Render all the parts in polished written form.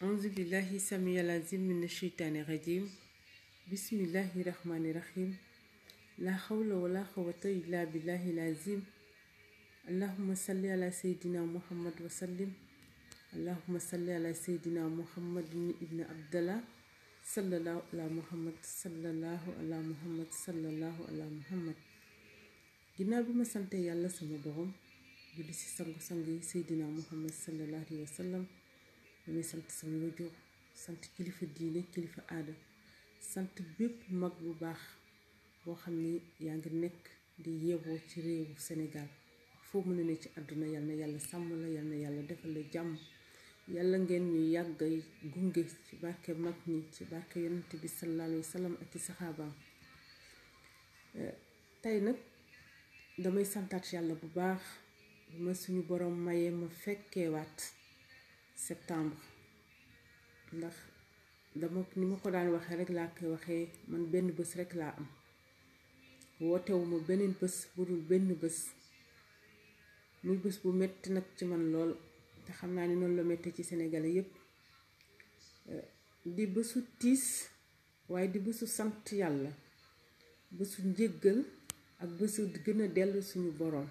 أعوذ بالله السميع العليم من الشيطان الرجيم بسم الله الرحمن الرحيم لا حول ولا قوة إلا بالله العظيم اللهم صل على سيدنا محمد وسلم اللهم صل على سيدنا محمد ابن عبد الله صلى الله على محمد صلى الله على محمد صلى الله على محمد ginnaaw bi ma sante yàlla sama borom julli ci sangu-sang yi seydina muhammad sallallahu alayhi wa sallam damay sant sama wajur sant kilifa diine kilifa aada sant bépp mag bu baax boo xam ni yaa ngi nekk di yeewoo ci réewu Sénégal foo mën a ne ci àdduna yal na yàlla sàmm la yal na yàlla defal la jàmm yàlla ngeen ñu yàggay gunge ci barke mag ñi ci barke yonent bi sallallahu alayhi wa sallam ak ci saxaabaam tey nag damay santaat yàlla bu baax ma suñu borom mayee ma fekkeewaat septembre ndax dama ni ma ko daan waxee rek laa koy waxee man benn bés rek laa am wootewuma beneen bés bu dul benn bés muy bés bu metti nag ci man lool te xam naa ni noonu la metti ci Sénégalais yépp di bésu tiis waaye di bésu sant yàlla bésu njéggal ak bésu gën a dellu suñu borom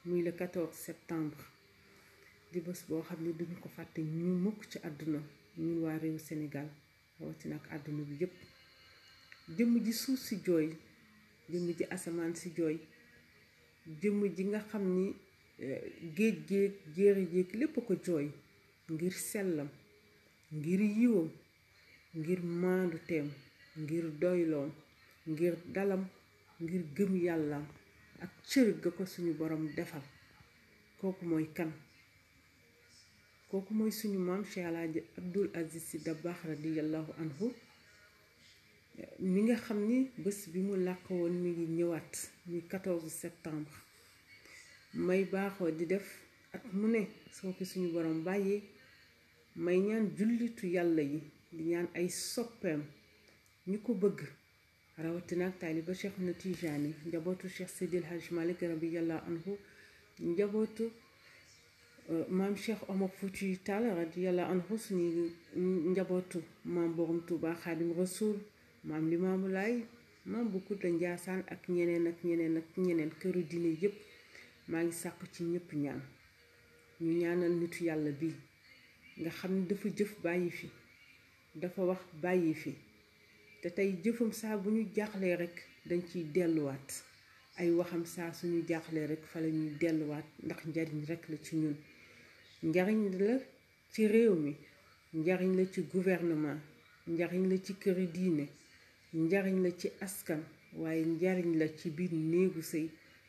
muy le 14 septembre di bés boo xam ne duñu ko fàtte ñu mukk ci àdduna ñun waa réew Sénégal rawatina ak àdduna bi yépp jëmm ji suuf si jooy jëmm ji asamaan si jooy jëmm ji nga xam ni géej géej jéeri jéeg lépp ko jooy ngir sellam ngir yiwam ngir maandu teem ngir doyloom ngir dalam ngir gëm yàllaam ak cër ga ko suñu borom defal kooku mooy kan kooku mooy suñu maam Cheikh Alaaji Abdul Aziz Sy Dabakh radiyallahu anhu mi nga xam ni bés bi mu làq woon mi ngi ñëwaat muy 14 septembre may baaxoo di def at mu ne soo ko suñu borom bàyyee may ñaan jullitu yàlla yi di ñaan ay soppeem ñu ko bëgg rawatina ak taaliba Cheikh na Tijaani njabootu Cheikh Seydil Hajj Malik radiyallahu anhu njabootu maam Cheikh Omar Foutiyou Tall radiyallahu anhu suñu njabootu maam Borom Touba Xaadim Rasul maam Limaamu Laay maam bu Kunta Njaasaan ak ñeneen këru diine yépp maa ngi sàkku ci ñépp ñaan ñu ñaanal nitu yàlla bi nga xam ne dafa jëf bàyyi fi dafa wax bàyyi fi te tey jëfam saa bu ñu jaaxlee rekk dañ ciy delluwaat ay waxam saa suñu jaaxlee rekk fa la ñuy delluwaat ndax njariñ rekk la ci ñun njariñ la ci réew mi njariñ la ci gouvernement njariñ la ci këri diine njariñ la ci askan waaye njariñ la ci biir néegu sëy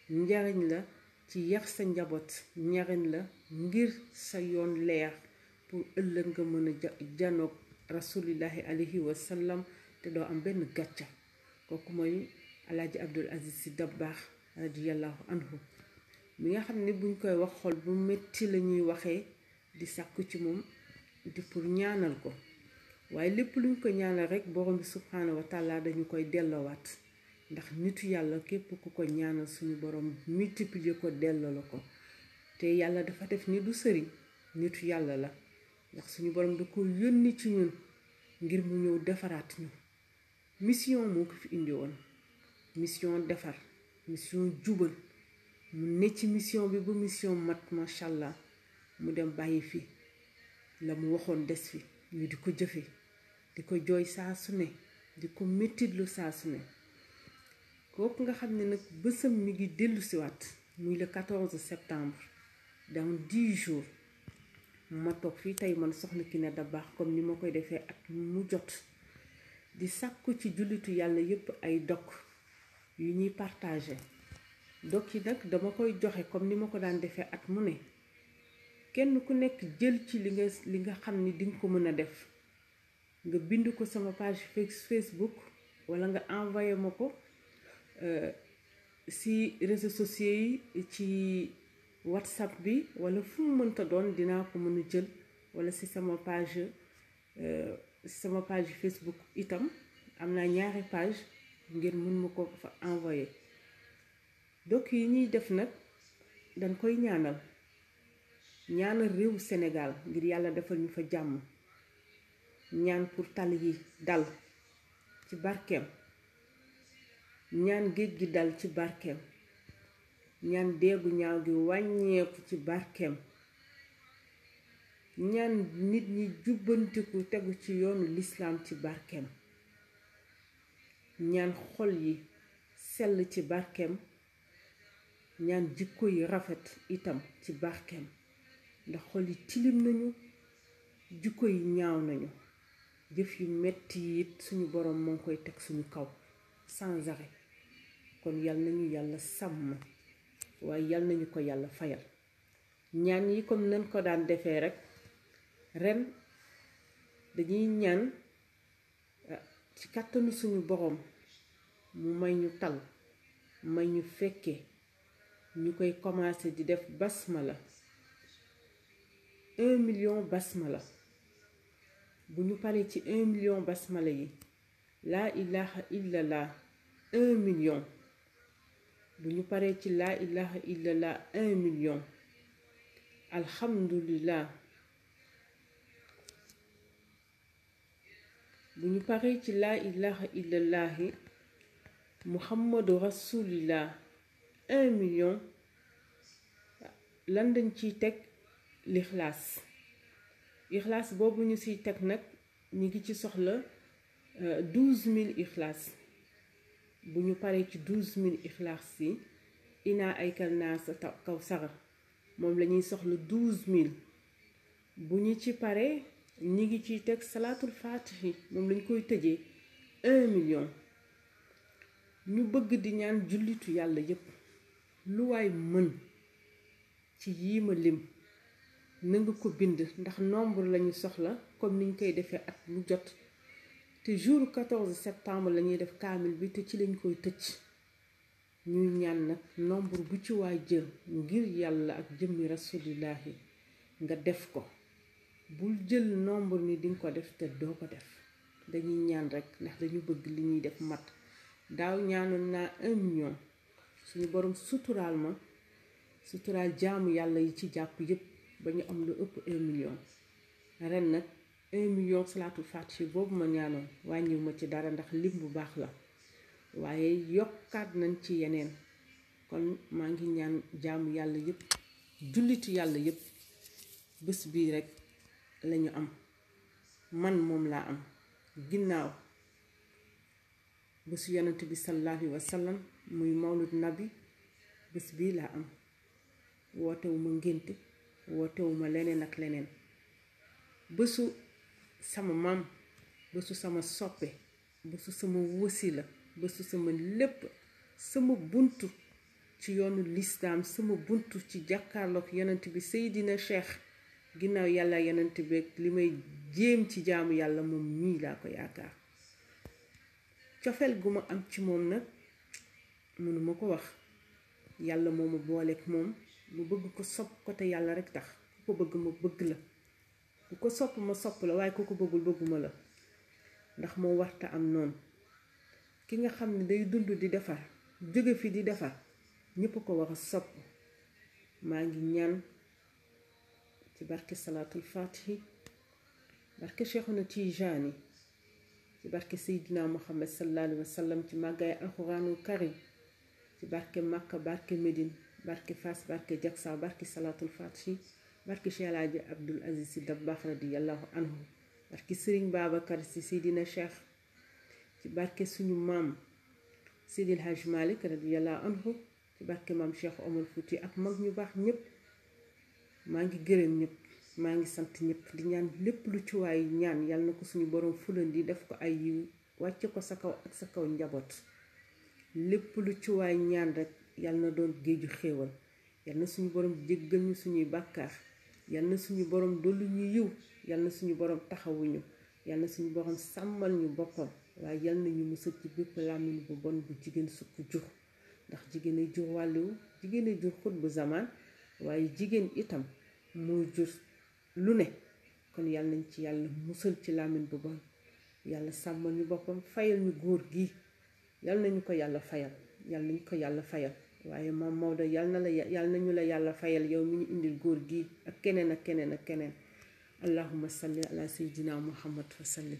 njariñ la ci yar sa njaboot njariñ la ngir sa yoon leer pour ëllëg nga mën a janoog rasulillahi alayhi wa sallam te doo am benn gàcca kooku mooy Alaaji Abdul Aziz Sy Dabakh radiyallahu anhu mi nga xam ne buñ koy wax xol bu metti la ñuy waxee di sàkku ci moom di pour ñaanal ko waaye lépp luñ ko ñaanal rekk borom bi subhaanahu wa taala dañu koy delloowaat ndax nitu yàlla képp ku ko ñaanal suñu borom multiplier ko delloo la ko te yàlla dafa def ni du sëriñ nitu yàlla la ndax suñu borom da ko yónni ci ñun ngir mu ñëw defaraat ñu mission moo ko fi indi woon mission defar mission jubal mu ne ci mission bi ba mission mat macha allah mu dem bàyyi fi la mu waxoon des fi ñu di ko jëfe di ko jooy saa su ne di ko mettitlu saa su ne kooku nga xam ne nag bësam mi ngi dellusiwaat muy le 14 septembre dans 10 jours ma toog fii tey man soxna Kiné Dabakh comme ni ma koy defee at mu jot di sàkku ci jullitu yàlla yépp ay dog yu ñuy partagé dog yi nag dama koy joxe comme ni ma ko daan defee at mu ne kenn ku nekk jël ci li nga xam ni dinga ko mën a def nga bind ko sama page Facebook wala nga envoyé ma ko ci réseaux sociaux yi ci WhatsApp bi wala fu mu mënta doon dinaa ko mën a jël wala ci sama page Facebook itam am naa ñaari page ngir mën ma ko fa envoyé donc yi ñuy def nag dañ koy ñaanal réewu Sénégal ngir yàlla defal ñu fa jàmm ñaan pour tali yi dal ci barkeem, ñaan géej gi dal ci barkeem, ñaan deegu ñaaw gi wàññeeku ci barkeem, ñaan nit ñi jubbantiku tegu ci yoonu lislaam ci barkeem, ñaan xol yi sell ci barkeem, ñaan jikko yi rafet itam ci barkeem, ndax xol yi tilim nañu, jikko yi ñaaw nañu, jëf yu metti yi it suñu boroom moo ngi koy teg suñu kaw sans arrêt. kon yal nañu yàlla sàmm, waaye yal nañu ko yàlla fayal. ñaan yi comme nañ ko daan defee rekk ren dañuy ñaan ci kàttanu suñu boroom mu may ñu tal, may ñu fekkee ñu koy commencé di def basmala 1 million basmala. bu ñu paree ci 1 million basmala yi laa ilaha illallah 1 million. bu ñu paree ci laa ilaha illallah 1 million. alhamdulillah. bu ñu paree ci laa ilaha illallahi muhammadu rasulillah 1 million. lan dañ ciy teg lixlaas. ixlaas boobu ñu siy teg nag ñu ngi ci soxla 12000 ixlaas. bu ñu paree ci 12000 ixlaas yi inaa aykal naa sa kaw sara moom la ñuy soxla 12000. bu ñu ci paree ñi ngi ciy teg salaatul faatihi moom lañ koy tëjee 1 million. ñu bëgg di ñaan jullitu yàlla yépp lu waay mën ci yii ma lim na nga ko bind, ndax nombre lañu soxla comme niñ koy defee at mu jot. te jour 14 septembre lañuy def kaamil bi te ci lañ koy tëj. ñuy ñaan nag nombre bu ci waay jël ngir yàlla ak jëmmi rasulillahi nga def ko. bul jël nombre ni dinga ko def te doo ko def. dañuy ñaan rekk ndax dañu bëgg li ñuy def mat. daaw ñaanoon naa 1 million suñu borom suturaal ma, suturaal jaamu yàlla yi ci jàpp yépp ba ñu am lu ëpp 1 million. ren nag 1 million salaatul faatihi boobu ma ñaanoon wàññiw ma ci dara ndax lim bu baax la, waaye yokkaat nañ ci yeneen. kon maa ngi ñaan jaamu yàlla yépp, jullitu yàlla yépp, bés bii rekk lañu am. man moom laa am ginnaaw bésu yonent bi sallallahu alayhi wa sallam muy mawlud nabi. bés bii laa am. wootewuma ngénte, wootewuma leneen ak leneen. bésu sama maam, bésu sama soppe, bésu sama wasila, bésu sama lépp, sama buntu ci yoonu lislaam, sama buntu ci jàkkaarlook yonent bi Seydina Cheikh. ginnaaw yàlla yonent bi li may jéem ci jaamu yàlla moom mii laa ko yaakaar. cofeel gu ma am ci moom nag mënuma ko wax. yàlla moo ma booleek moom, mu bëgg ko sopp ko te yàlla rekk tax. ku ko bëgg ma bëgg la, ku ko sopp ma sopp la, waaye ku ko bëggul bëgguma la. ndax moo warta am noonu. ki nga xam ne day dund di defar, jóge fi di defar, ñépp ko war a sopp. maa ngi ñaan ci barke salaatul faatihi, barke Cheikhuna Tijaani, ci barke Seydina Muhammad sallallahu alayhi wa sallam, ci màggaay alxuraanul karim, ci barke Makka, barke Médine, barke Fass, barke Jaksa, barke salaatul faatihi, barke Cheikh El Hadji Abdoul Aziz Sy Dabakh radiyallahu anhu, barke Serigne Babacar Sy Seydina Cheikh, ci barke suñu maam Seydil Hadj Malick radiyallahu anhu, ci barke maam Cheikh Omar Fouti ak mag ñu baax ñépp. maa ngi gërëm ñépp, maa ngi sant ñépp, di ñaan lépp lu ci waay ñaan yàlla na ko suñu borom fulandi def ko ay yiw wàcce ko sa kaw ak sa kaw njaboot. lépp lu ci waay ñaan rekk yàlla na doon géeju xéewal. yàlla na suñu borom jéggal ñu suñuy bàkkaar, yàlla na suñu borom dollu ñu yiw, yàlla na suñu borom taxawuñu, yàlla na suñu borom sàmmal ñu boppam, waaye yàlla na ñu musal ci bépp làmmiñ bu bon bu jigéen sukk jur. ndax jigéen ay jur wàlliwu, jigéen ay jur xut bu zamaan, waaye jigéen itam moo jur lu ne. kon yàlla nañ ci yàlla musal ci làmmiñ bu bon, yàlla sàmmal ñu boppam, fayal ñu góor gi, yàlla nañu ko yàlla fayal, yàlla nañu ko yàlla fayal. waaye maam Maodo yàlla nañu la yàlla fayal yow mi ñu indil góor gi ak keneen ak keneen ak keneen. allahumma salli ala sayyidina muhammad wa sallim.